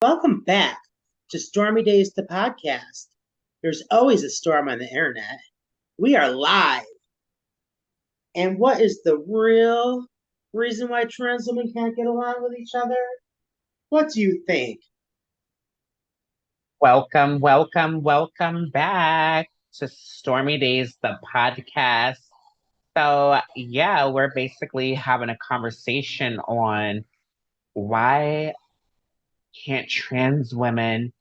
Welcome back to Stormy Days, the podcast. There's always a storm on the internet. We are live. And what is the real reason why trans women can't get along with each other? What do you think? Welcome back to Stormy Days, the podcast. So, we're basically having a conversation on why can't trans women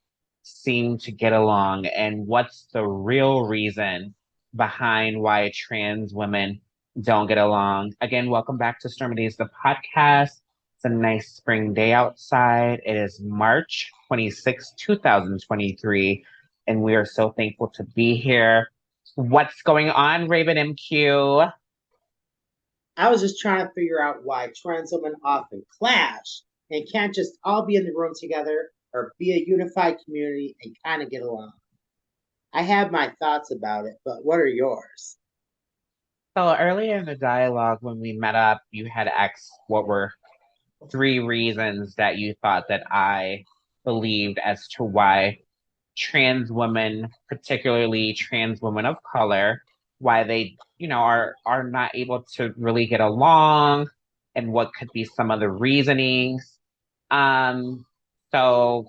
seem to get along and what's the real reason behind why trans women don't get along. Again, welcome back to Stormy Days, the podcast. It's a nice spring day outside. It is March 26th, 2023, and we are so thankful to be here. What's going on, Raven MQ? I was just trying to figure out why trans women often clash and can't just all be in the room together or be a unified community and kind of get along. I have my thoughts about it, but what are yours? So earlier in the dialogue, when we met up, you had asked what were three reasons that you thought that I believed as to why trans women, particularly trans women of color, why they, are not able to really get along and what could be some of the reasonings. So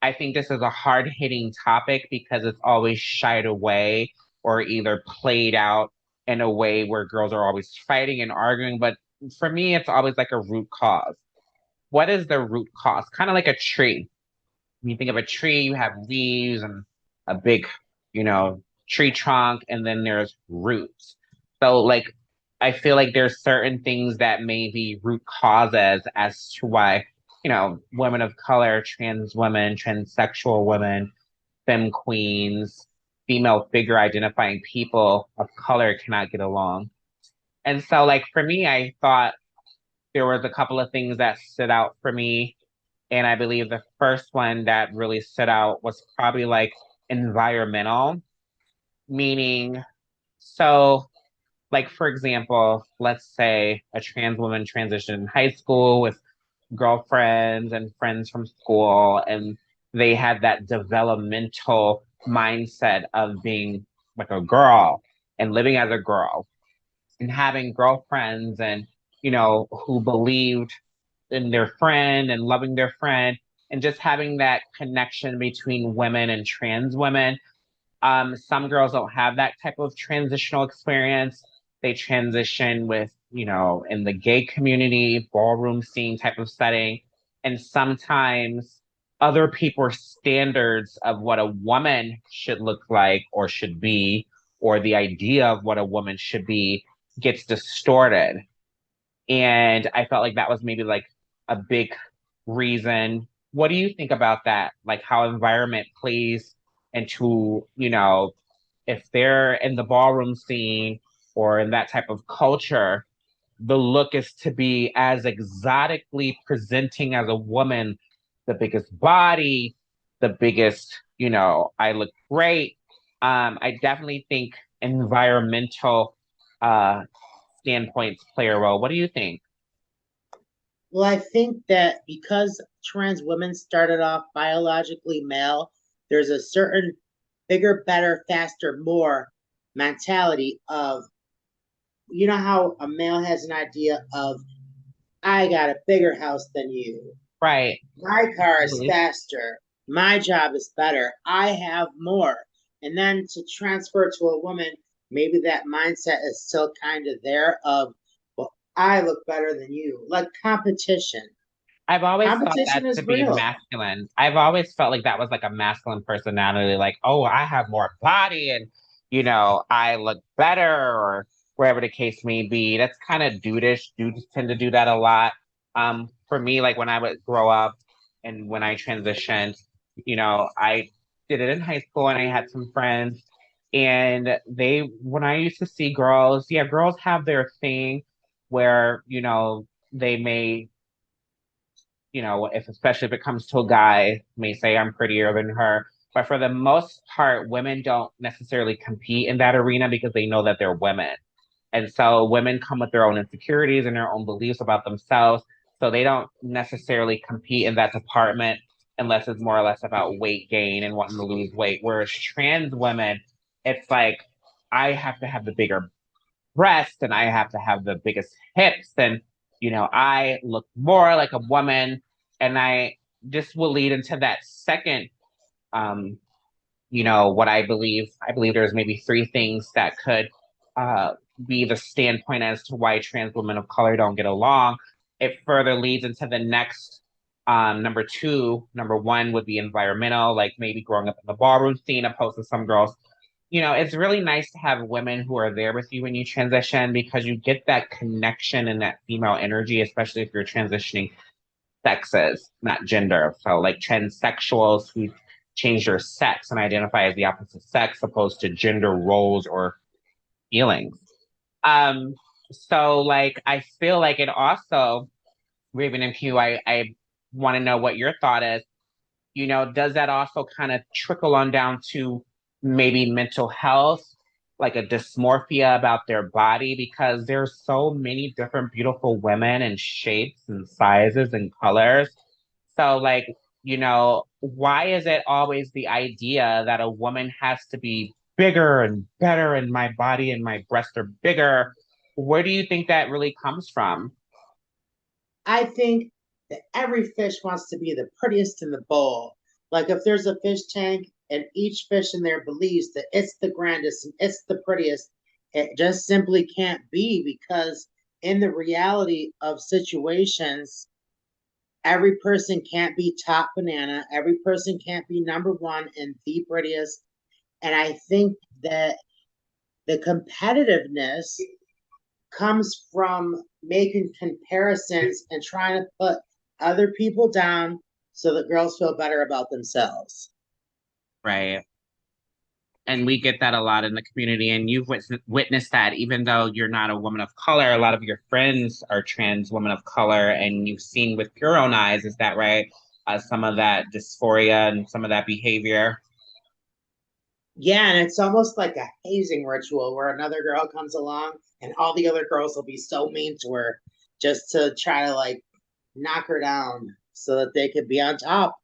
I think this is a hard-hitting topic because it's always shied away or either played out in a way where girls are always fighting and arguing. But for me, it's always like a root cause. What is the root cause? Kind of like a tree. When you think of a tree, you have leaves and a big, tree trunk, and then there's roots. So, like, I feel like there's certain things that may be root causes as to why, women of color, trans women, transsexual women, femme queens, female figure identifying people of color cannot get along. And so, like, for me, I thought there was a couple of things that stood out for me, and I believe the first one that really stood out was probably like environmental, meaning, so like for example, let's say a trans woman transitioned in high school with girlfriends and friends from school, and they had that developmental mindset of being like a girl and living as a girl and having girlfriends and who believed in their friend and loving their friend and just having that connection between women and trans women. Some girls don't have that type of transitional experience. They transition with, in the gay community, ballroom scene type of setting. And sometimes other people's standards of what a woman should look like or should be, or the idea of what a woman should be, gets distorted. And I felt like that was maybe like a big reason. What do you think about that? Like how environment plays into, if they're in the ballroom scene or in that type of culture, the look is to be as exotically presenting as a woman, the biggest body, the biggest, I look great. I definitely think environmental uh standpoints play a role. What do you think? Well, I think that because trans women started off biologically male, there's a certain bigger, better, faster, more mentality of, you know, how a male has an idea of, I got a bigger house than you. Right. My car is Totally. faster. My job is better. I have more. And then to transfer to a woman, maybe that mindset is still kind of there of, well, I look better than you. Like competition. I've always thought Competition that is to be real. masculine. I've always felt like that was like a masculine personality, like, oh, I have more body and, I look better or wherever the case may be. That's kind of dudeish. Dudes tend to do that a lot. For me, like when I would grow up and when I transitioned, I did it in high school and I had some friends and when I used to see girls, yeah, girls have their thing where, they may if especially if it comes to a guy, may say I'm prettier than her. But for the most part, women don't necessarily compete in that arena because they know that they're women. And so women come with their own insecurities and their own beliefs about themselves. So they don't necessarily compete in that department. unless it's more or less about weight gain and wanting to lose weight. Whereas trans women, it's like I have to have the bigger breasts and I have to have the biggest hips and I look more like a woman and I this will lead into that second um what I believe there's maybe three things that could uh be the standpoint as to why trans women of color don't get along. It further leads into the next number two. Number one would be environmental, like maybe growing up in the ballroom scene opposed to some girls. It's really nice to have women who are there with you when you transition because you get that connection and that female energy, especially if you're transitioning sexes, not gender. So like transsexuals who change their sex and identify as the opposite sex opposed to gender roles or feelings. Um, so like I feel like it also, Raven and Q, I want to know what your thought is. Does that also kind of trickle on down to maybe mental health, like a dysmorphia about their body? Because there's so many different beautiful women and shapes and sizes and colors. So, like, why is it always the idea that a woman has to be bigger and better and my body and my breasts are bigger? Where do you think that really comes from? I think that every fish wants to be the prettiest in the bowl. Like if there's a fish tank and each fish in there believes that it's the grandest and it's the prettiest, it just simply can't be because in the reality of situations, every person can't be top banana. Every person can't be number one and the prettiest. And I think that the competitiveness comes from making comparisons and trying to put other people down so that girls feel better about themselves. Right. And we get that a lot in the community, and you've witnessed that even though you're not a woman of color, a lot of your friends are trans women of color, and you've seen with your own eyes, is that right? Some of that dysphoria and some of that behavior. Yeah, and it's almost like a hazing ritual where another girl comes along and all the other girls will be so mean to her just to try to like knock her down so that they could be on top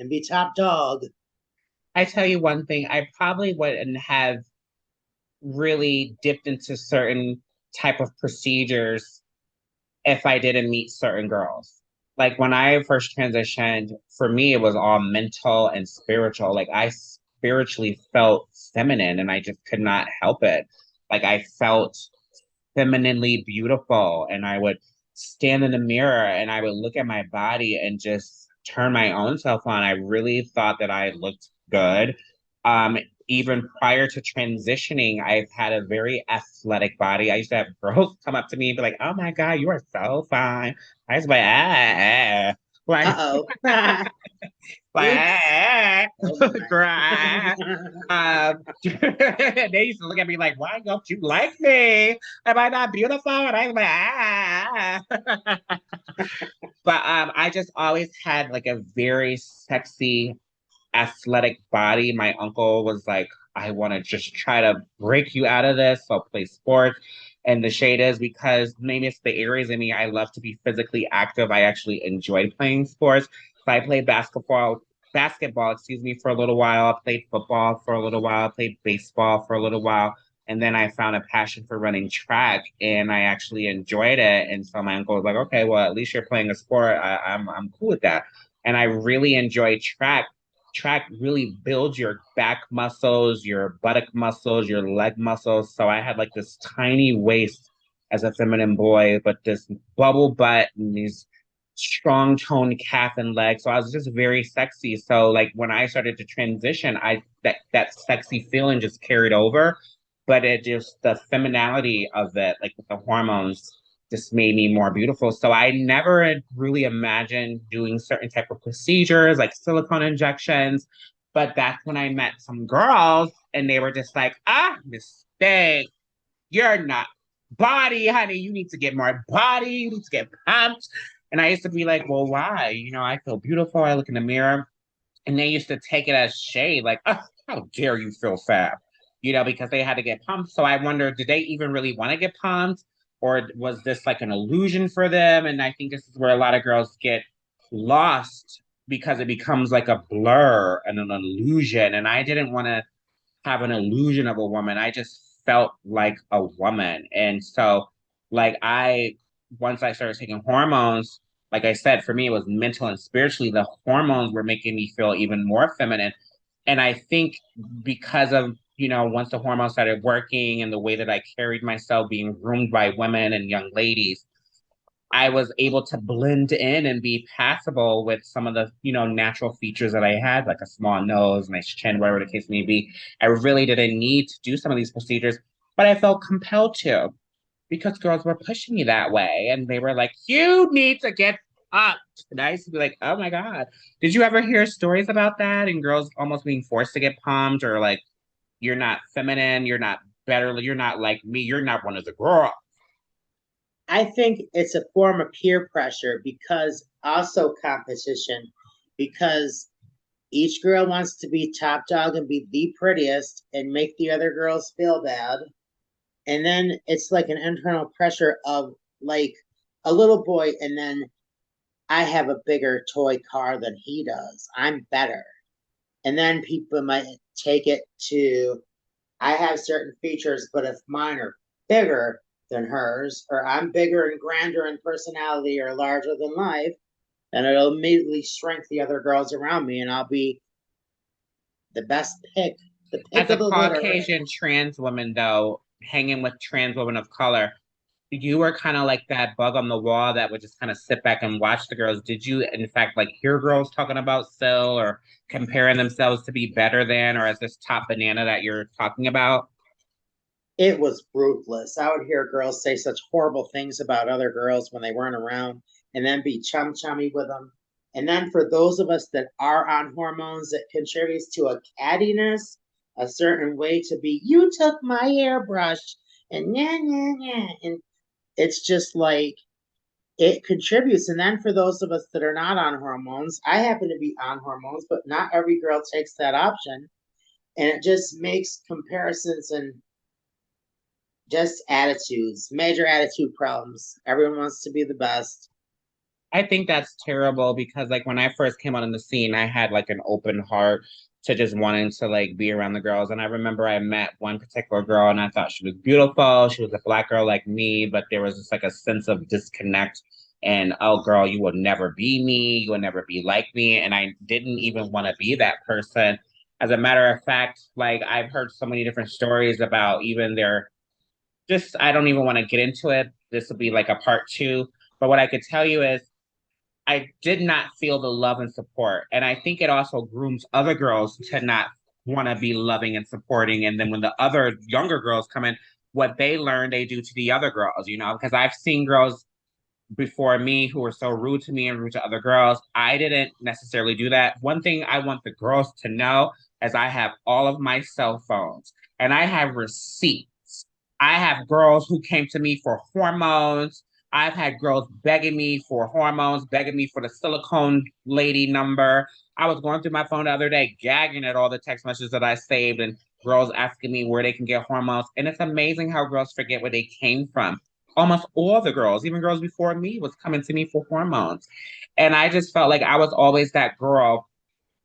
and be top dog. I tell you one thing, I probably wouldn't have really dipped into certain type of procedures if I didn't meet certain girls. Like when I first transitioned, for me, it was all mental and spiritual. Like I spiritually felt feminine and I just could not help it. Like I felt femininely beautiful and I would stand in the mirror and I would look at my body and just turn my own self on. I really thought that I looked good. Um, Even prior to transitioning, I've had a very athletic body. I used to have girls come up to me and be like, "Oh my God, you are so fine." I was like, like, Uh-oh. like, Oops. Oh girl, my. they used to look at me like, "Why don't you like me? Am I not beautiful?" And I was like, But I just always had like a very sexy, athletic body. My uncle was like, "I want to just try to break you out of this. So play sports." And the shade is because maybe it's the areas in me. I love to be physically active. I actually enjoy playing sports. So I played basketball, excuse me, for a little while. I played football for a little while. I played baseball for a little while. And then I found a passion for running track and I actually enjoyed it. And so my uncle was like, okay, well, at least you're playing a sport. I'm cool with that. And I really enjoy track. Track really builds your back muscles, your buttock muscles, your leg muscles. So I had like this tiny waist as a feminine boy, but this bubble butt and these strong toned calf and leg. So I was just very sexy. So like when I started to transition, I that sexy feeling just carried over, but it just the femininity of it, like with the hormones, just made me more beautiful. So I never had really imagined doing certain type of procedures like silicone injections. But that's when I met some girls and they were just like, mistake. You're not body, honey. You need to get more body. You need to get pumped. And I used to be like, well, why? I feel beautiful. I look in the mirror. And they used to take it as shade, like, oh, how dare you feel fab? Because they had to get pumped. So I wonder, did they even really want to get pumped? Or was this like an illusion for them? And I think this is where a lot of girls get lost because it becomes like a blur and an illusion. And I didn't want to have an illusion of a woman. I just felt like a woman. And so, like, once I started taking hormones, like I said, for me, it was mental and spiritually, the hormones were making me feel even more feminine. And I think because of, once the hormones started working and the way that I carried myself, being groomed by women and young ladies, I was able to blend in and be passable with some of the, natural features that I had, like a small nose, nice chin, whatever the case may be. I really didn't need to do some of these procedures, but I felt compelled to because girls were pushing me that way. And they were like, you need to get up. And I used to be like, oh my God. Did you ever hear stories about that? And girls almost being forced to get pumped or like, you're not feminine, you're not better, you're not like me, you're not one of the girls. I think it's a form of peer pressure because also competition, because each girl wants to be top dog and be the prettiest and make the other girls feel bad. And then it's like an internal pressure of like a little boy, and then I have a bigger toy car than he does. I'm better. And then people might take it to I have certain features, but if mine are bigger than hers, or I'm bigger and grander in personality or larger than life, then it'll immediately shrink the other girls around me and I'll be the best pick, the pick As of a the litter. Caucasian trans woman, though, hanging with trans women of color, you were kind of like that bug on the wall that would just kind of sit back and watch the girls. Did you, in fact, like hear girls talking about Sil or comparing themselves to be better than or as this top banana that you're talking about? It was ruthless. I would hear girls say such horrible things about other girls when they weren't around and then be chummy with them. And then for those of us that are on hormones, it contributes to a cattiness, a certain way to be, you took my hairbrush and yeah, yeah, yeah. And it's just like it contributes. And then for those of us that are not on hormones, I happen to be on hormones, but not every girl takes that option. And it just makes comparisons and just attitudes, major attitude problems. Everyone wants to be the best. I think that's terrible because like when I first came on in the scene, I had like an open heart to just wanting to like be around the girls. And I remember I met one particular girl and I thought she was beautiful. She was a black girl like me, but there was just like a sense of disconnect. And oh girl, you will never be me. You will never be like me. And I didn't even want to be that person. As a matter of fact, like I've heard so many different stories about even their just I don't even want to get into it. This will be like a part two. But what I could tell you is I did not feel the love and support. And I think it also grooms other girls to not want to be loving and supporting. And then when the other younger girls come in, what they learn, they do to the other girls, because I've seen girls before me who were so rude to me and rude to other girls. I didn't necessarily do that. One thing I want the girls to know is I have all of my cell phones and I have receipts. I have girls who came to me for hormones. I've had girls begging me for hormones, begging me for the silicone lady number. I was going through my phone the other day, gagging at all the text messages that I saved and girls asking me where they can get hormones. And it's amazing how girls forget where they came from. Almost all the girls, even girls before me, was coming to me for hormones. And I just felt like I was always that girl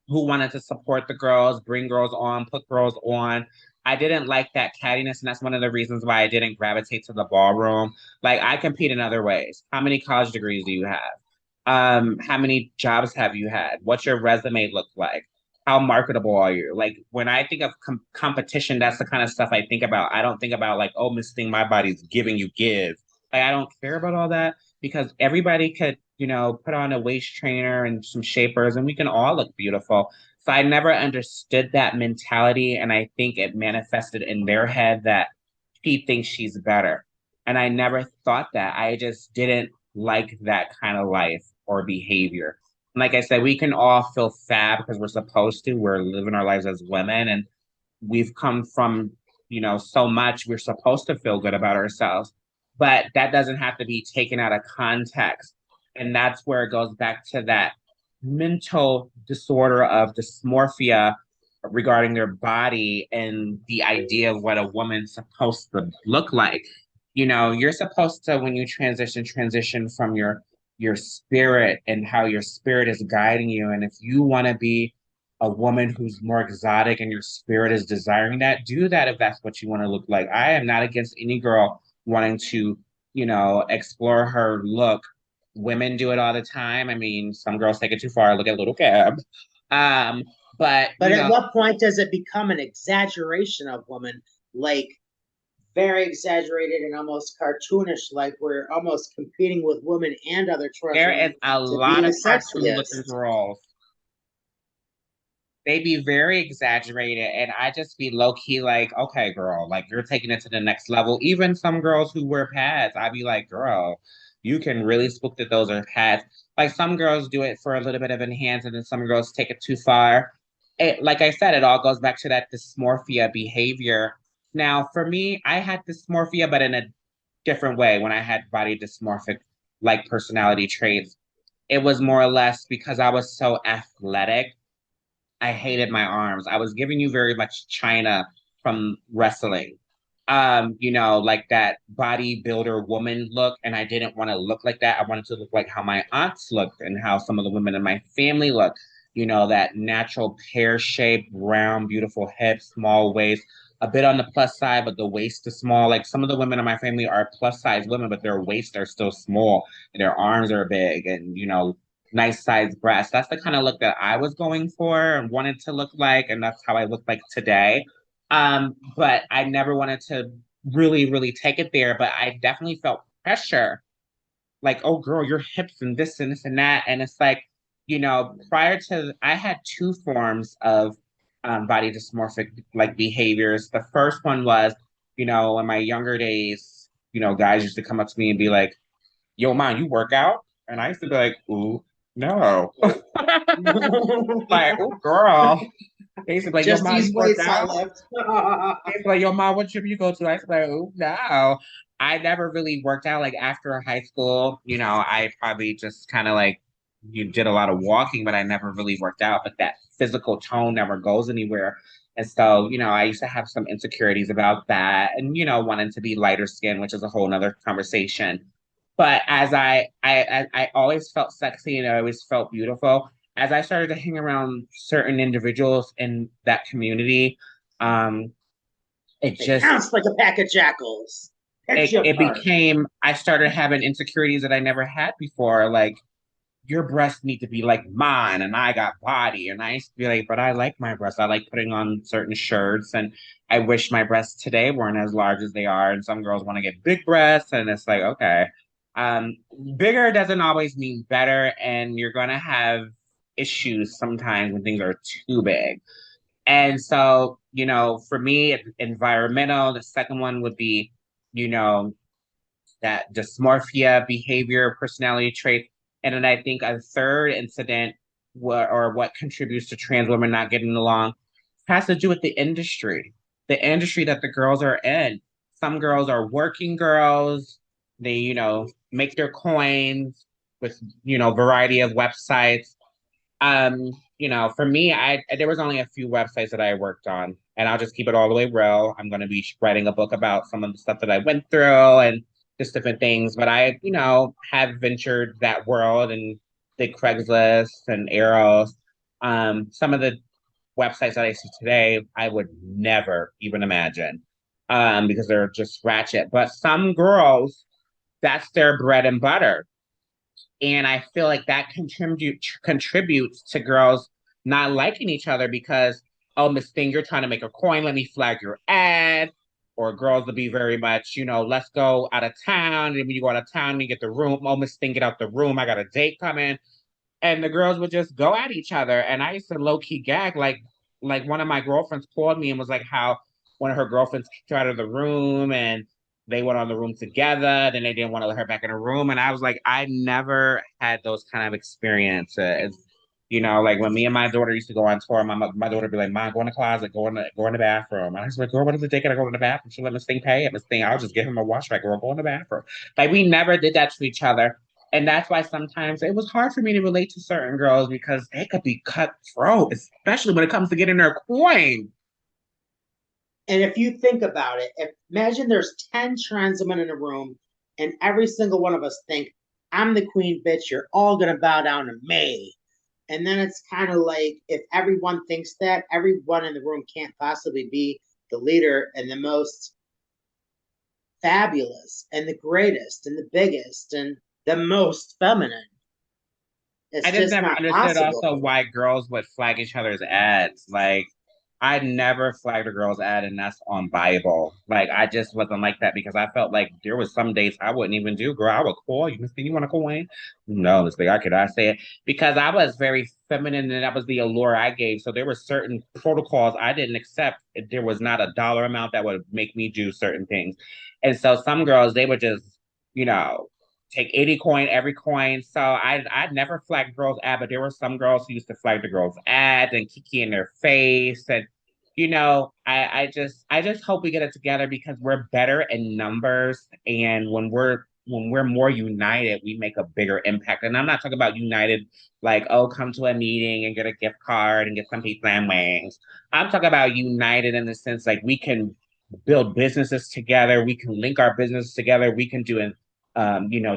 who wanted to support the girls, bring girls on, put girls on. I didn't like that cattiness, and that's one of the reasons why I didn't gravitate to the ballroom. Like I compete in other ways. How many college degrees do you have? How many jobs have you had? What's your resume look like? How marketable are you? Like when I think of competition, that's the kind of stuff I think about. I don't think about like, oh, Miss Thing, my body's giving you give. Like I don't care about all that because everybody could, put on a waist trainer and some shapers and we can all look beautiful. So I never understood that mentality. And I think it manifested in their head that she thinks she's better. And I never thought that. I just didn't like that kind of life or behavior. And like I said, we can all feel fab because we're supposed to. We're living our lives as women and we've come from, so much. We're supposed to feel good about ourselves. But that doesn't have to be taken out of context. And that's where it goes back to that mental disorder of dysmorphia regarding their body and the idea of what a woman's supposed to look like. You're supposed to, when you transition from your your spirit and how your spirit is guiding you. And if you want to be a woman who's more exotic and your spirit is desiring that, do that if that's what you want to look like. I am not against any girl wanting to, explore her look. Women do it all the time. I mean, some girls take it too far. Look at Little Cab. Um, but But at what point does it become an exaggeration of women? Like very exaggerated and almost cartoonish, like we're almost competing with women and other trans there is women a to be lot the of cartoon looking sexiest. girls. They be very exaggerated, and I just be low key like, okay, girl, like you're taking it to the next level. Even some girls who wear pads, I be like, girl, you can really spook that those are pads. Like some girls do it for a little bit of enhance, and then some girls take it too far. Like I said, it all goes back to that dysmorphia behavior. Now, for me, I had dysmorphia, but in a different way when I had body dysmorphic like personality traits. It was more or less because I was so athletic. I hated my arms. I was giving you very much China from wrestling. Like that bodybuilder woman look, and I didn't want to look like that. I wanted to look like how my aunts looked and how some of the women in my family look. That natural pear shaped, round, beautiful hips, small waist, a bit on the plus side, but the waist is small. Like some of the women in my family are plus size women, but their waists are still small and their arms are big, and nice sized breasts. That's the kind of look that I was going for and wanted to look like, and that's how I look like today. But I never wanted to really, really take it there. But I definitely felt pressure, like, oh girl, your hips and this and this and that. And it's like, prior to I had two forms of body dysmorphic like behaviors. The first one was, in my younger days, guys used to come up to me and be like, yo, man, you work out? And I used to be like, ooh, no. Like, oh, girl. They used to be like, yo, Just mom, these you work weights I out? lift. They used to be like, yo, mom, what gym you go to? I used to be like, oh, no. I never really worked out. Like, after high school, I probably just kind of like, you did a lot of walking, but I never really worked out. But that physical tone never goes anywhere. And so, I used to have some insecurities about that and, wanting to be lighter skin, which is a whole nother conversation. But as I always felt sexy and I always felt beautiful. As I started to hang around certain individuals in that community, um, it It just counts like a pack of jackals. Hit it, you it apart. became I started having insecurities that I never had before. Like your breasts need to be like mine, and I got body, and I used to be like, but I like my breasts. I like putting on certain shirts, and I wish my breasts today weren't as large as they are. And some girls want to get big breasts, and it's like, okay, um, bigger doesn't always mean better, and you're gonna have issues sometimes when things are too big. And so, for me, it's environmental. The second one would be, you know, that dysmorphia, behavior, personality trait. And then I think a third incident, or what contributes to trans women not getting along, has to do with the industry that the girls are in. Some girls are working girls. They, make their coins with, variety of websites. For me, I there was only a few websites that I worked on, and I'll just keep it all the way real. I'm going to be writing a book about some of the stuff that I went through and just different things. But I, have ventured that world and did Craigslist and Eros. Some of the websites that I see today, I would never even imagine, because they're just ratchet. But some girls, that's their bread and butter, and I feel like that contributes to girls not liking each other because, oh, Miss Thing, you're trying to make a coin. Let me flag your ad. Or girls will be very much, let's go out of town. And when you go out of town, you get the room. Oh, Miss Thing, get out the room. I got a date coming. And the girls would just go at each other. And I used to low key gag, like one of my girlfriends called me and was like, how one of her girlfriends kicked her out of the room and they went on the room together. Then they didn't want to let her back in the room. And I was like, I never had those kind of experiences. Like when me and my daughter used to go on tour, my daughter would be like, Mom, go in the closet, go in the bathroom. And I was like, girl, what does it take? I go in the bathroom. She let Miss Thing pay it. Miss Thing, I'll just give him a wash back, girl, go in the bathroom. Like we never did that to each other. And that's why sometimes it was hard for me to relate to certain girls because they could be cutthroat, especially when it comes to getting their coin. And if you think about it, imagine there's 10 trans women in a room, and every single one of us think I'm the queen bitch. You're all gonna bow down to me. And then it's kind of like if everyone thinks that, everyone in the room can't possibly be the leader and the most fabulous and the greatest and the biggest and the most feminine. I It's just just never not understood possible. also why girls would flag each other's ads. Like, I never flagged a girl's ad, and that's on Bible. Like, I just wasn't like that because I felt like there was some dates I wouldn't even do. Girl, I would call you, Miss Thing, you want to go in? No, Miss Thing, I could not say it because I was very feminine, and that was the allure I gave. So there were certain protocols I didn't accept. There was not a dollar amount that would make me do certain things, and so some girls they would just, you know, take 80 coin every coin. So I never flagged girls' ad, but there were some girls who used to flag the girls' ads and kiki in their face. And I just hope we get it together because we're better in numbers. And when we're more united, we make a bigger impact. And I'm not talking about united like, oh, come to a meeting and get a gift card and get some pizza and wings. I'm talking about united in the sense like we can build businesses together, we can link our business together, we can do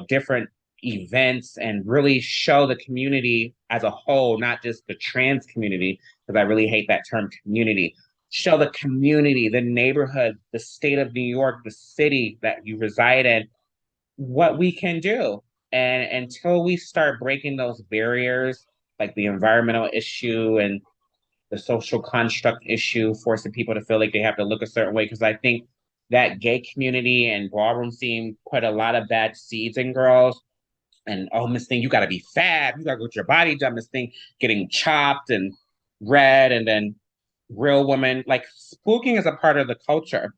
different events and really show the community as a whole, not just the trans community, because I really hate that term community. Show the community, the neighborhood, the state of New York, the city that you reside in, what we can do. And until we start breaking those barriers, like the environmental issue and the social construct issue, forcing people to feel like they have to look a certain way. Because I think that gay community and ballroom scene put a lot of bad seeds in girls. And oh, Miss Thing, you got to be fab. You got to go get your body done. Miss Thing getting chopped and red, and then real women like spooking is a part of the culture.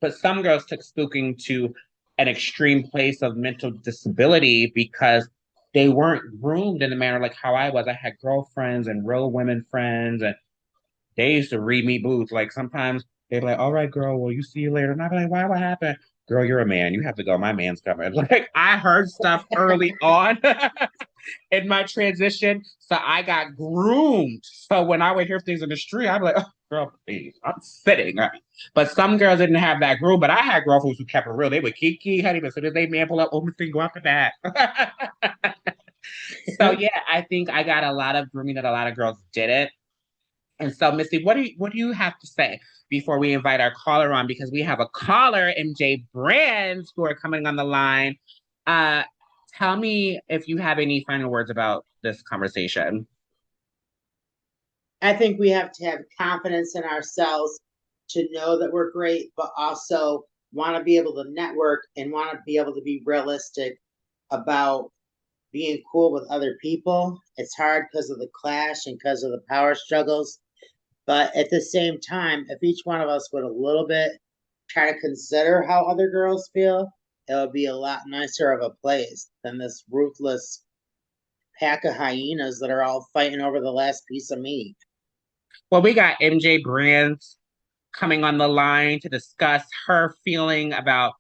But some girls took spooking to an extreme place of mental disability because they weren't groomed in a manner like how I was. I had girlfriends and real women friends, and they used to read me boots. Like sometimes they'd be like, all right, girl, well, you see you later. And I'd be like, why, what happened? Girl, you're a man. You have to go. My man's coming. Like I heard stuff early on in my transition. So I got groomed. So when I would hear things in the street, I'd be like, oh, girl, please, I'm sitting. But some girls didn't have that groom, but I had girlfriends who kept it real. They would kiki, honey, but as soon as they man pull up, oh, Miss Thing, go out the back. So yeah, I think I got a lot of grooming that a lot of girls didn't. And so, Missy, what do you have to say before we invite our caller on? Because we have a caller, MJBRANDZ, who are coming on the line. Uh, Tell me if you have any final words about this conversation. I think we have to have confidence in ourselves to know that we're great, but also want to be able to network and want to be able to be realistic about being cool with other people. It's hard because of the clash and because of the power struggles. But at the same time, if each one of us would a little bit try to consider how other girls feel, it would be a lot nicer of a place than this ruthless pack of hyenas that are all fighting over the last piece of meat. Well, we got MJBRANDZ coming on the line to discuss her feeling about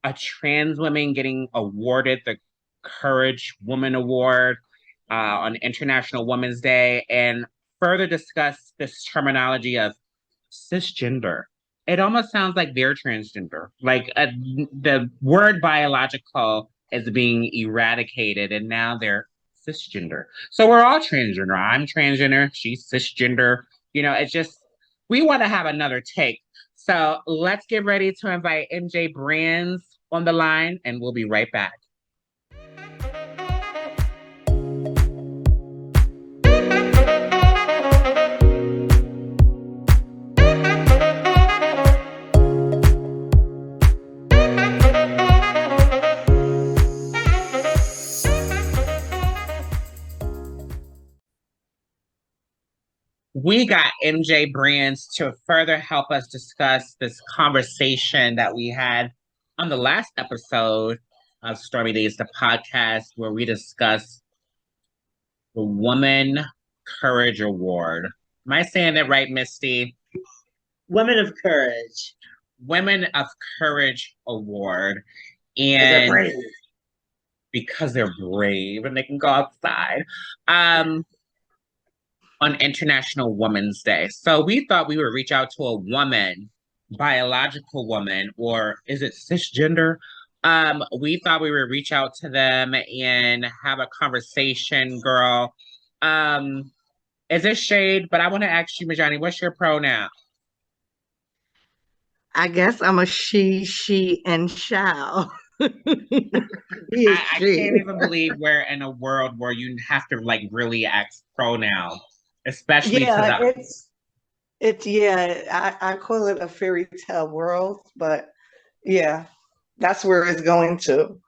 a trans woman getting awarded the Courage Woman Award on International Women's Day and further discuss this terminology of cisgender. It almost sounds like they're transgender. Like the word biological is being eradicated and now they're cisgender. So we're all transgender. I'm transgender. She's cisgender. It's just, we want to have another take. So let's get ready to invite MJBRANDZ on the line and we'll be right back. We got MJBRANDZ to further help us discuss this conversation that we had on the last episode of Storm'y Daez, the podcast, where we discussed the Woman Courage Award. Am I saying that right, Misty? Women of courage. Women of Courage Award. Because they're And brave. because they're brave and they can go outside. On International Women's Day. So we thought we would reach out to a woman, biological woman, or is it cisgender, We thought we would reach out to them and have a conversation, girl. Um, is it shade? But I want to ask you, Majani, what's your pronoun? I guess I'm a she, and shall. He is I she. can't even believe we're in a world where you have to like really ask pronoun, especially to Yeah, the it's yeah, I call it a fairy tale world, but yeah, that's where it's going to.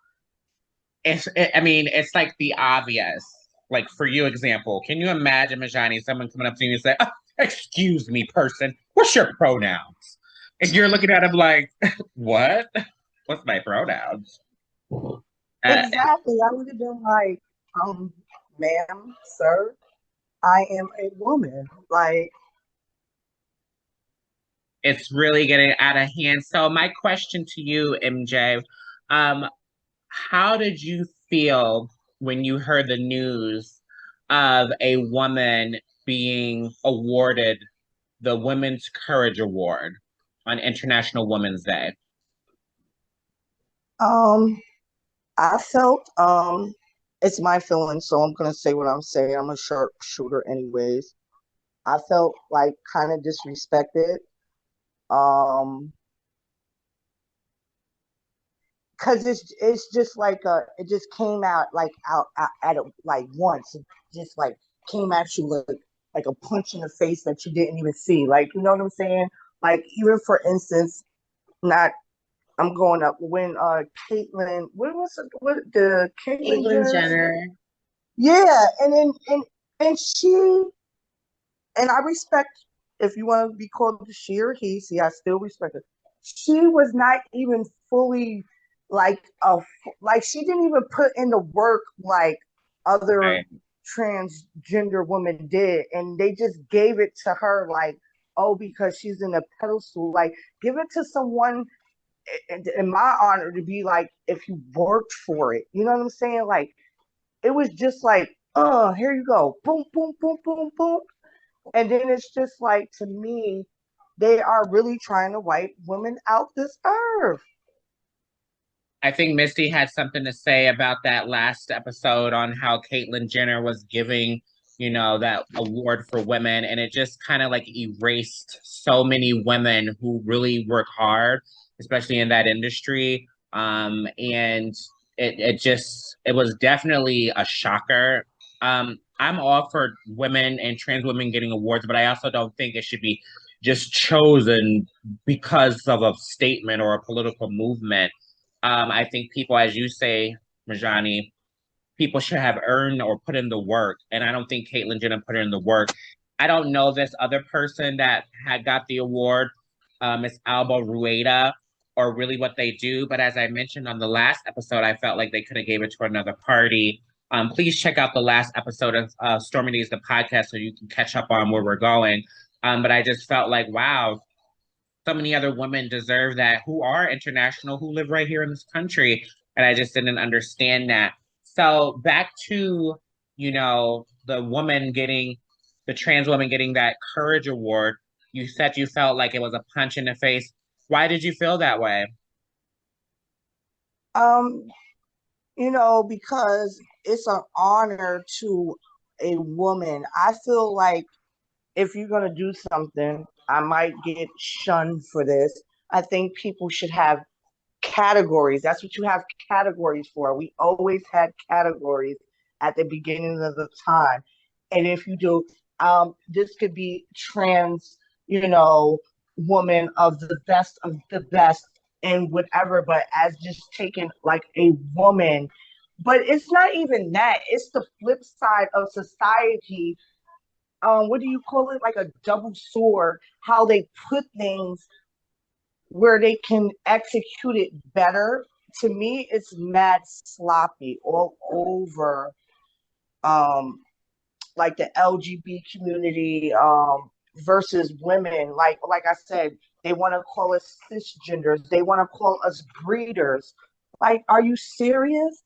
I mean, it's like the obvious. Like for you, example, can you imagine, Majani, someone coming up to you and say, "Oh, excuse me, person, what's your pronouns?" And you're looking at him like, what? What's my pronouns? Uh, Exactly. I would have been like, ma'am, sir, I am a woman. Like, it's really getting out of hand. So my question to you, MJ, um, how did you feel when you heard the news of a woman being awarded the Women's Courage Award on International Women's Day? um, I felt it's my feeling, so I'm gonna say what I'm saying. I'm a sharpshooter anyways. I felt like kind of disrespected. Um, because it's just like it just came out like out at a, like once. It just like came at you like a punch in the face that you didn't even see. Like, you know what I'm saying? Like, even for instance, not I'm going up when Caitlyn, what was it, what the Caitlyn Caitlyn Jenner? Jenner. Yeah, and then and she, and I respect, if you want to be called she or he, see, I still respect her. She was not even fully like a like she didn't even put in the work like other Right. transgender women did, and they just gave it to her like, oh, because she's in a pedestal. Like, give it to someone in my honor to be like, if you worked for it, you know what I'm saying? Like, it was just like, here you go, boom, boom, boom, boom, boom. And then it's just like, to me, they are really trying to wipe women out this earth. I think Misty had something to say about that last episode on how Caitlyn Jenner was giving, that award for women, and it just kind of like erased so many women who really work hard, especially in that industry. And it was definitely a shocker. I'm all for women and trans women getting awards, but I also don't think it should be just chosen because of a statement or a political movement. I think people, as you say, Rajani, people should have earned or put in the work. And I don't think Caitlyn Jenner put in the work. I don't know this other person that had got the award, Miss Alba Rueda, or really what they do. But as I mentioned on the last episode, I felt like they could have gave it to another party. Please check out the last episode of Stormy Daez, the podcast, so you can catch up on where we're going. But I just felt like, wow, so many other women deserve that who are international, who live right here in this country. And I just didn't understand that. So back to, the trans woman getting that courage award. You said you felt like it was a punch in the face. Why did you feel that way? Um, because it's an honor to a woman. I feel like if you're gonna do something, I might get shunned for this. I think people should have categories. That's what you have categories for. We always had categories at the beginning of the time. And if you do, this could be trans, woman of the best and whatever, but as just taking like a woman. But it's not even that. It's the flip side of society. What do you call it? Like a double sword, how they put things where they can execute it better. To me, it's mad sloppy all over. Um, like the LGBT community versus women. Like I said, they want to call us cisgenders. They want to call us breeders. Like, are you serious?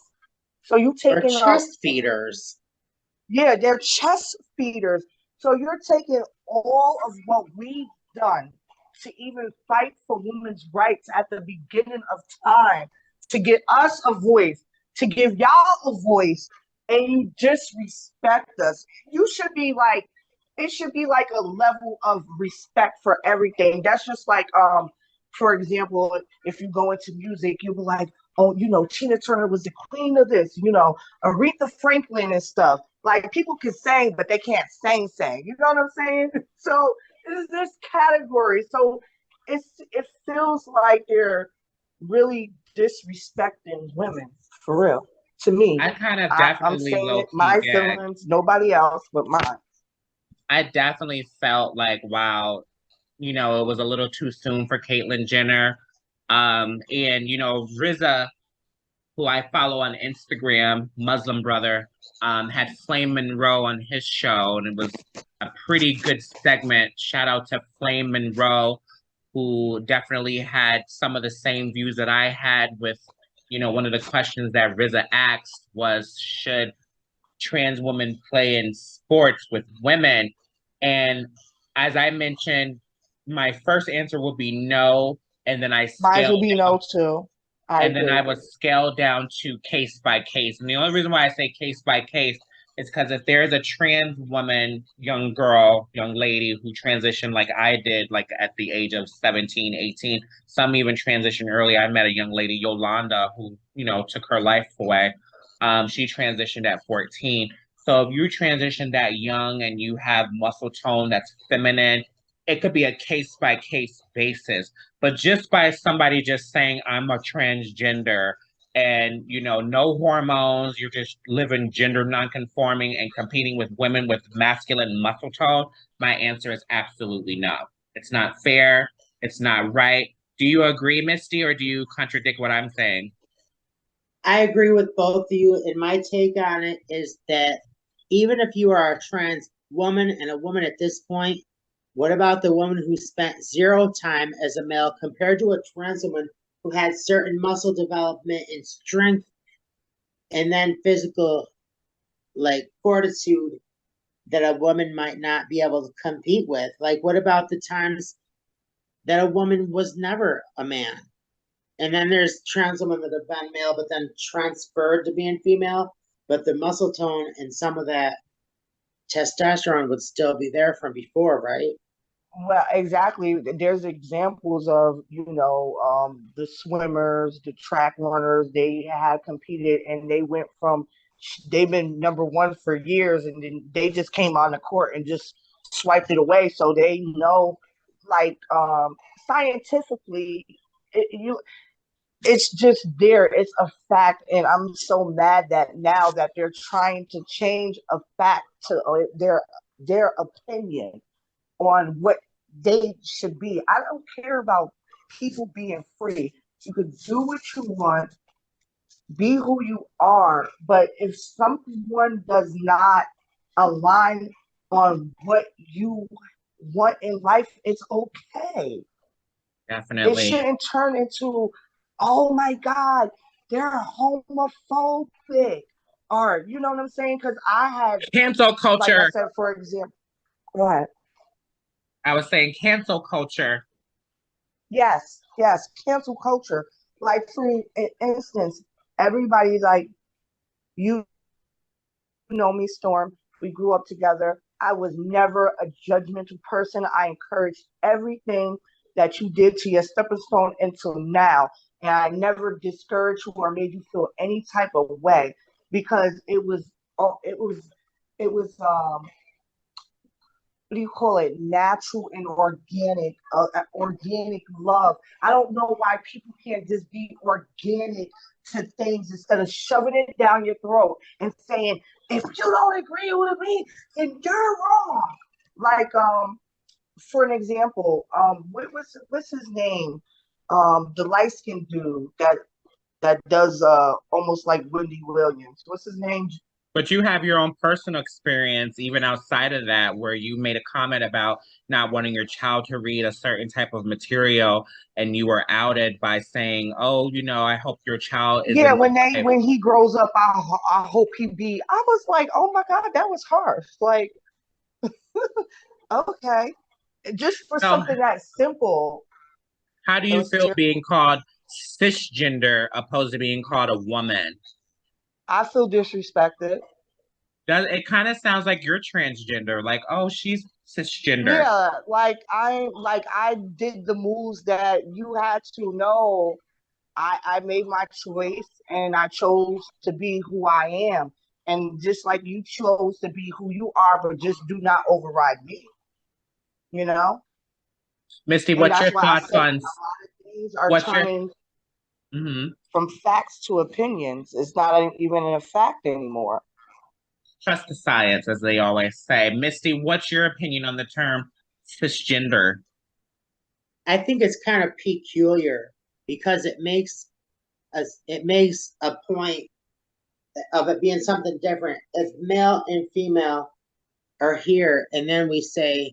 So you Or taking a chest feeders. yeah, they're chest feeders. So you're taking all of what we've done to even fight for women's rights at the beginning of time to get us a voice, to give y'all a voice, and you disrespect us. You should be like, it should be like a level of respect for everything. That's just like, for example, if you go into music, you'll be like, oh, you know, Tina Turner was the queen of this, you know, Aretha Franklin and stuff. Like people can sing, but they can't sing. You know what I'm saying? So it's this category. So it feels like they're really disrespecting women for real. To me, I kind of I'm definitely saying low it, key my did. feelings, nobody else but mine. I definitely felt like, wow, you know, it was a little too soon for Caitlyn Jenner. And you know, RZA, who I follow on Instagram, Muslim brother, had Flame Monroe on his show, and it was a pretty good segment. Shout out to Flame Monroe, who definitely had some of the same views that I had with, you know, one of the questions that RZA asked was, should trans women play in sports with women? And as I mentioned, my first answer would be no, and then I Mine scaled will be no too. I and then I agree. would scale down to case by case. And the only reason why I say case by case is because if there is a trans woman, young girl, young lady who transitioned like I did, like at the age of 17, 18, some even transitioned early. I met a young lady, Yolanda, who, you know, took her life away. She transitioned at 14. So if you transition that young and you have muscle tone that's feminine, it could be a case by case basis. But just by somebody just saying I'm a transgender and you know no hormones, you're just living gender nonconforming and competing with women with masculine muscle tone, my answer is absolutely no. It's not fair. It's not right. Do you agree, Misty, or do you contradict what I'm saying? I agree with both of you, and my take on it is that even if you are a trans woman and a woman at this point, what about the woman who spent zero time as a male compared to a trans woman who had certain muscle development and strength and then physical like fortitude that a woman might not be able to compete with? Like, what about the times that a woman was never a man? And then there's trans women that have been male, but then transferred to being female, but the muscle tone and some of that testosterone would still be there from before, right? Well, exactly. There's examples of, you know, the swimmers, the track runners, they have competed and they went from, they've been number one for years and then they just came on the court and just swiped it away. So they know, like, scientifically, you, it's just there. It's a fact. And I'm so mad that now that they're trying to change a fact to their opinion on what they should be. I don't care about people being free. You can do what you want, be who you are, but if someone does not align on what you want in life, it's okay. It Definitely. shouldn't turn into, oh my God, they're homophobic. Or, you know what I'm saying? Because I had, Cancel like I culture. said, for example, go ahead. I was saying cancel culture. Yes, cancel culture. Like for instance, everybody like you know me, Storm. We grew up together. I was never a judgmental person. I encouraged everything that you did to your stepping stone until now. And I never discouraged you or made you feel any type of way because it was what do you call it, natural and organic love. I don't know why people can't just be organic to things instead of shoving it down your throat and saying, if you don't agree with me, then you're wrong. Like, for an example, what's his name? The light skinned dude that does almost like Wendy Williams. What's his name? But you have your own personal experience, even outside of that, where you made a comment about not wanting your child to read a certain type of material, and you were outed by saying, "Oh, you know, I hope your child Yeah, isn't." when he grows up, I hope he be. I was like, oh my God, that was harsh. Like, okay, just for So, something that simple, how do it you was feel terrible. being called cisgender opposed to being called a woman? I feel disrespected. It kind of sounds like you're transgender, like, oh, she's cisgender. Yeah, like I did the moves that you had to know. I made my choice and I chose to be who I am. And just like you chose to be who you are, but just do not override me, you know? Misty, And what's that's your why I thoughts say a lot on of things are what's your turning mhm, from facts to opinions. It's not even a fact anymore. trust the science, as they always say? Misty, what's your opinion on the term cisgender? I think it's kind of peculiar because it makes a point of it being something different. If male and female are here and then we say,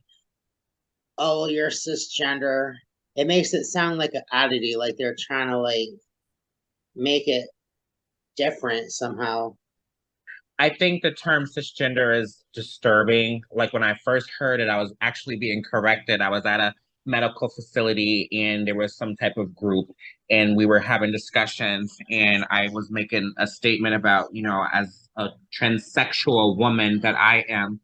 oh, you're cisgender, it makes it sound like an oddity, like they're trying to like make it different somehow. I think the term cisgender is disturbing. Like when I first heard it, I was actually being corrected. I was at a medical facility and there was some type of group and we were having discussions and I was making a statement about, as a transsexual woman that I am,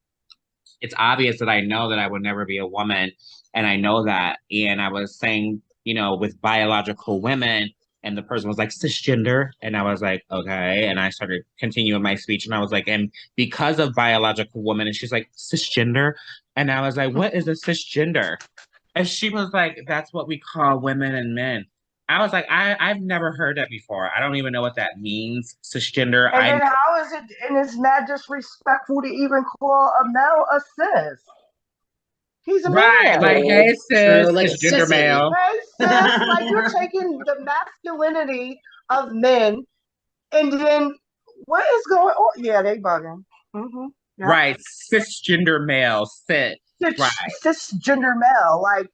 it's obvious that I know that I would never be a woman, and I know that. And I was saying, with biological women, and the person was like cisgender, and I was like, okay. And I started continuing my speech, and I was like, and because of biological woman, and she's like cisgender, and I was like, what is a cisgender? And she was like, that's what we call women and men. I was like, I've never heard that before. I don't even know what that means, cisgender. And then how is it, and it's mad disrespectful to even call a male a cis? He's a Right, man. like, hey, True, sis, like a cisgender sissy. male. Hey, sis, like you're taking the masculinity of men, and then what is going on? Yeah, they bugging. Mm-hmm. Yeah. Right, cisgender male, cis. Right. Cisgender male. Like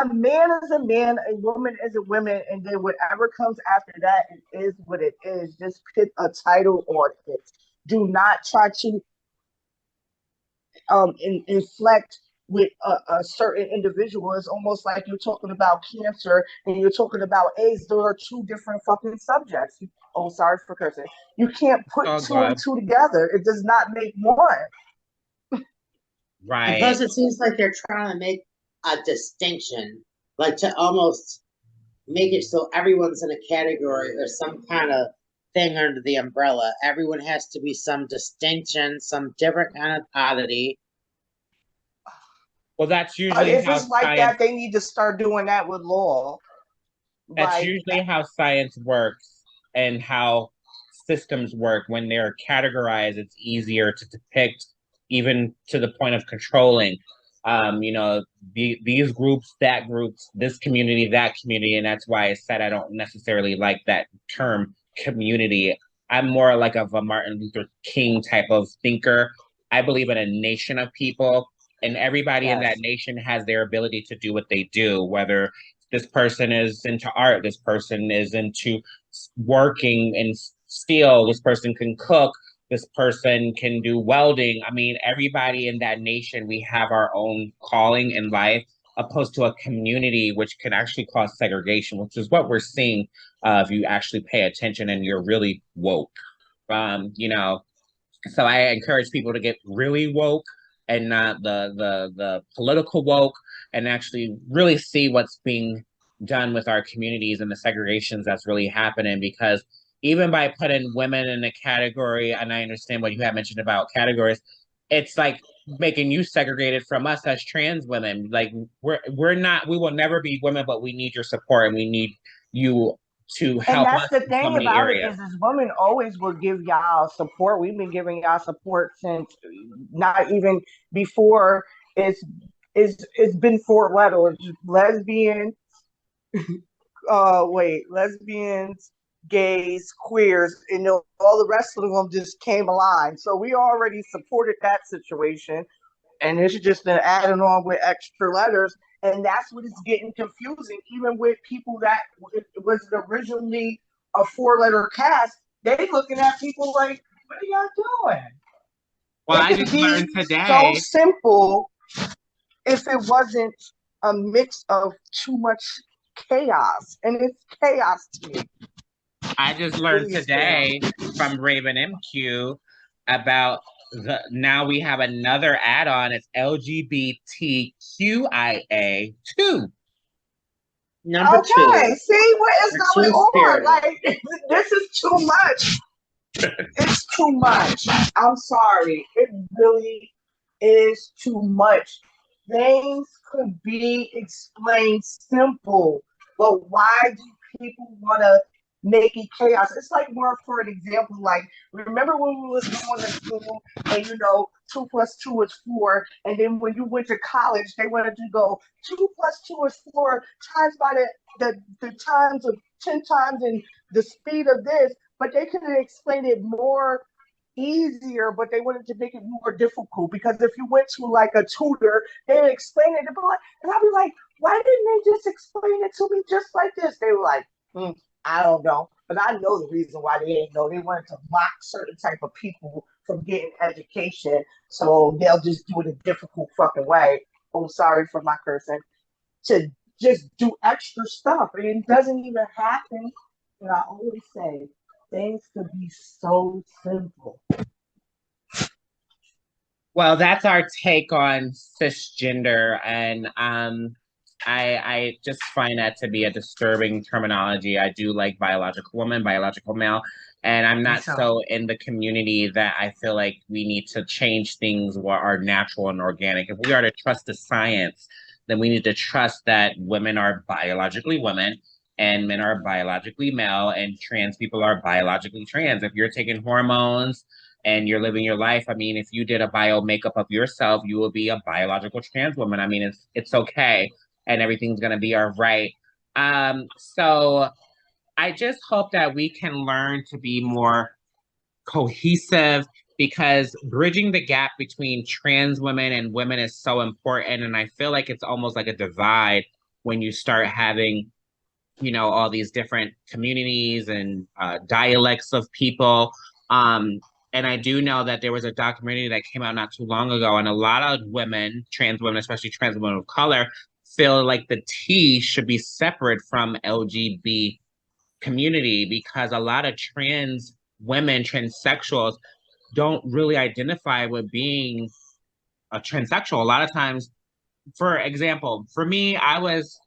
a man is a man, a woman is a woman, and then whatever comes after that is what it is. Just pick a title on it. Do not try to inflect with a certain individual. It's almost like you're talking about cancer and you're talking about AIDS. Those are two different fucking subjects. Oh, sorry for cursing. You can't put Oh, two and God. two together. It does not make one. And Right. plus, it seems like they're trying to make a distinction, like to almost make it so everyone's in a category or some kind of thing under the umbrella. Everyone has to be some distinction, some different kind of oddity. Well, that's usually If how it's like science, that, they need to start doing that with law. that's Like, usually how science works and how systems work. When they're categorized, it's easier to depict, even to the point of controlling. These groups, that groups, this community, that community, and that's why I said I don't necessarily like that term community. I'm more like of a Martin Luther King type of thinker. I believe in a nation of people, and everybody in that yes. nation has their ability to do what they do, whether this person is into art, this person is into working in steel, this person can cook, this person can do welding. I mean, everybody in that nation, we have our own calling in life, opposed to a community which can actually cause segregation, which is what we're seeing if you actually pay attention and you're really woke. Um, you know, so I encourage people to get really woke and not the political woke, and actually really see what's being done with our communities and the segregations that's really happening. Because even by putting women in a category, and I understand what you have mentioned about categories, it's like making you segregated from us as trans women. Like we're not, we will never be women, but we need your support and we need you to And help that's us the in so thing many about it areas. is women always will give y'all support. We've been giving y'all support since not even before it's been four letters. Lesbian, lesbians, gays, queers, and all the rest of them just came alive. So we already supported that situation, and it's just been adding on with extra letters, and that's what is getting confusing. Even with people that it was originally a four-letter cast, they looking at people like, "What are y'all doing?" Well, I It could just be learned so today. simple if it wasn't a mix of too much chaos, and it's chaos to me. I just learned today from Raven MQ about now we have another add-on. It's LGBTQIA2. Number two. Okay, see what is going on? Two-spirited. Like, this is too much. It's too much. I'm sorry. It really is too much. Things could be explained simple, but why do people want to make it chaos? It's like, more for an example, like, remember when we was going to school and, 2+2 is 4, and then when you went to college, they wanted to go 2+2 is 4 times by the times of 10 times and the speed of this, but they could have explained it more easier, but they wanted to make it more difficult, because if you went to like a tutor, they explain it, and I'd be like, why didn't they just explain it to me just like this? They were like, I don't know, but I know the reason why they didn't know. They wanted to mock certain type of people from getting education, so they'll just do it a difficult fucking way. Oh, sorry for my cursing. To just do extra stuff, and it doesn't even happen. And I always say, things could be so simple. Well, that's our take on cisgender, and I just find that to be a disturbing terminology. I do like biological woman, biological male, and I'm not so in the community that I feel like we need to change things what are natural and organic. If we are to trust the science, then we need to trust that women are biologically women and men are biologically male and trans people are biologically trans. If you're taking hormones and you're living your life, I mean, if you did a bio makeup of yourself, you will be a biological trans woman. I mean, it's okay, and everything's gonna be all right. So I just hope that we can learn to be more cohesive, because bridging the gap between trans women and women is so important. And I feel like it's almost like a divide when you start having, all these different communities and dialects of people. And I do know that there was a documentary that came out not too long ago, and a lot of women, trans women, especially trans women of color, feel like the T should be separate from LGBT community, because a lot of trans women, transsexuals, don't really identify with being a transsexual. A lot of times, for example, for me, I was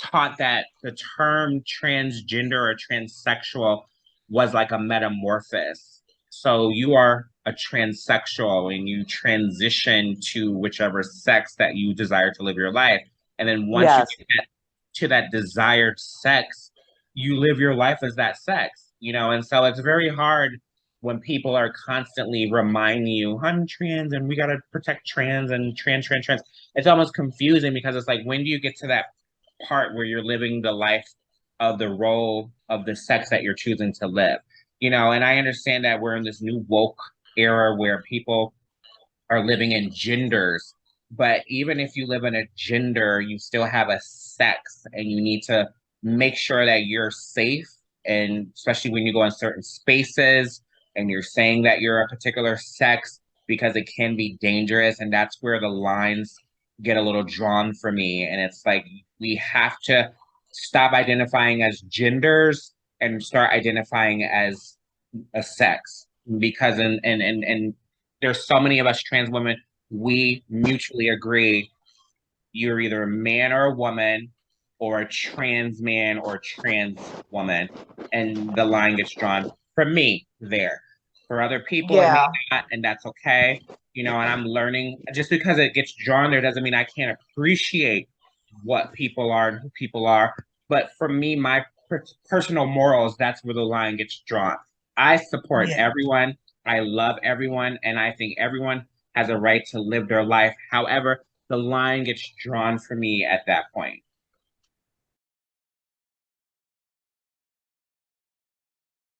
taught that the term transgender or transsexual was like a metamorphosis. So you are a transsexual and you transition to whichever sex that you desire to live your life. And then once you get to that desired sex, you live your life as that sex, And so it's very hard when people are constantly reminding you, I'm trans and we got to protect trans and trans. It's almost confusing, because it's like, when do you get to that part where you're living the life of the role of the sex that you're choosing to live? And I understand that we're in this new woke era where people are living in genders, but even if you live in a gender, you still have a sex, and you need to make sure that you're safe. And especially when you go in certain spaces and you're saying that you're a particular sex, because it can be dangerous. And that's where the lines get a little drawn for me. And it's like, we have to stop identifying as genders and start identifying as a sex, because and there's so many of us trans women, we mutually agree you're either a man or a woman, or a trans man or a trans woman, and the line gets drawn for me there. For other people, it may not, and that's okay. And I'm learning. Just because it gets drawn there doesn't mean I can't appreciate what people are and who people are. But for me, my personal morals, that's where the line gets drawn. I support everyone. I love everyone, and I think everyone has a right to live their life. However, the line gets drawn for me at that point.